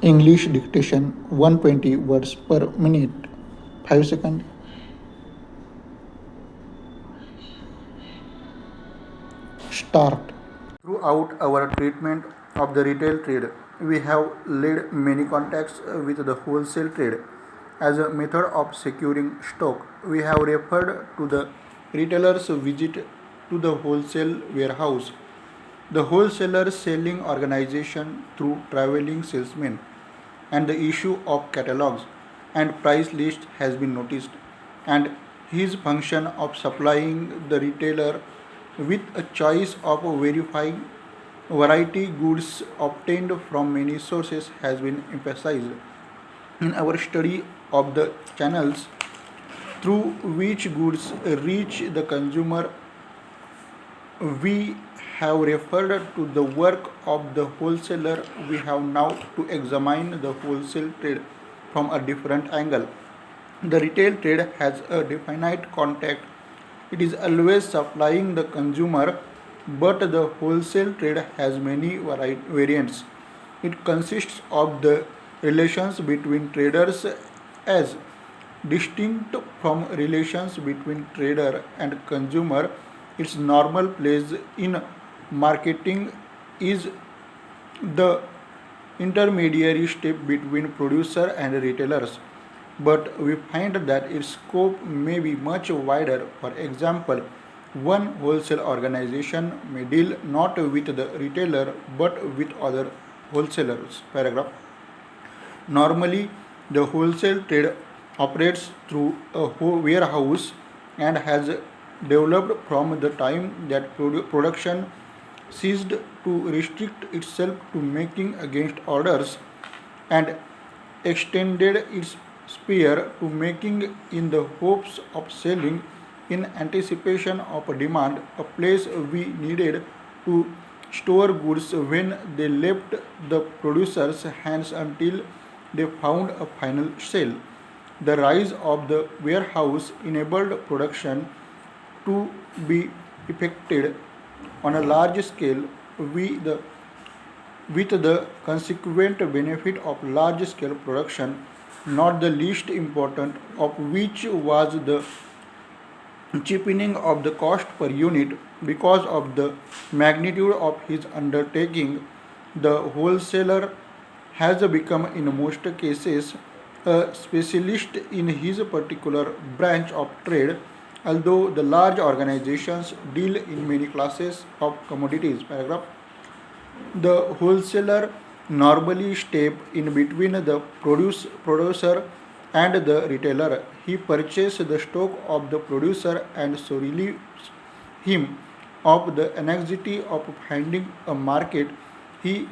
English dictation 120 words per minute. 5 seconds. Start. Throughout our treatment of the retail trade, we have led many contacts with the wholesale trade. As a method of securing stock, we have referred to the retailer's visit to the wholesale warehouse, the wholesaler selling organization through traveling salesmen, and the issue of catalogs and price list has been noticed, and his function of supplying the retailer with a choice of verifying variety goods obtained from many sources has been emphasized. In our study of the channels through which goods reach the consumer, we have referred to the work of the wholesaler. We have now to examine the wholesale trade from a different angle. The retail trade has a definite contact. It is always supplying the consumer, but the wholesale trade has many variants. It consists of the relations between traders as distinct from relations between trader and consumer. Its normal place in marketing is the intermediary step between producer and retailers, but we find that its scope may be much wider. For example, one wholesale organization may deal not with the retailer but with other wholesalers. Paragraph. Normally, the wholesale trade operates through a warehouse and has developed from the time that production ceased to restrict itself to making against orders and extended its sphere to making in the hopes of selling in anticipation of a demand, a place we needed to store goods when they left the producer's hands until they found a final sale. The rise of the warehouse enabled production to be effected on a large scale with the consequent benefit of large scale production, not the least important of which was the cheapening of the cost per unit. Because of the magnitude of his undertaking, the wholesaler has become in most cases a specialist in his particular branch of trade, although the large organizations deal in many classes of commodities. Paragraph. The wholesaler normally step in between the producer and the retailer. He purchases the stock of the producer and so relieves him of the anxiety of finding a market. He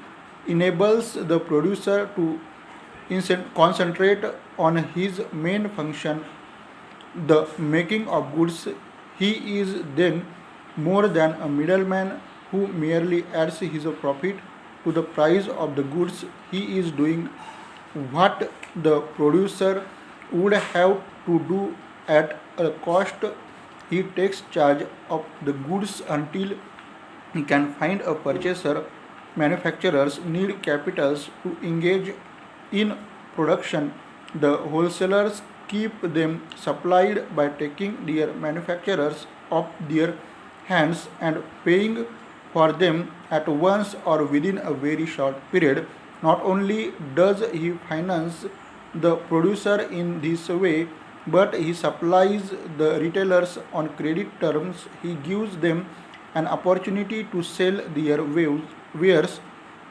enables the producer to concentrate on his main function, the making of goods. He is then more than a middleman who merely adds his profit to the price of the goods. He is doing what the producer would have to do at a cost. He takes charge of the goods until he can find a purchaser. Manufacturers need capitals to engage in production. The wholesalers keep them supplied by taking their manufacturers off their hands and paying for them at once or within a very short period. Not only does he finance the producer in this way, but he supplies the retailers on credit terms. He gives them an opportunity to sell their wares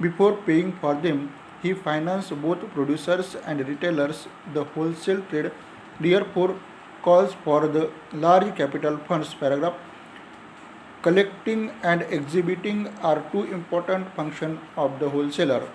before paying for them. He finances both producers and retailers. The wholesale trade therefore calls for the large capital funds. Paragraph. Collecting and exhibiting are two important functions of the wholesaler.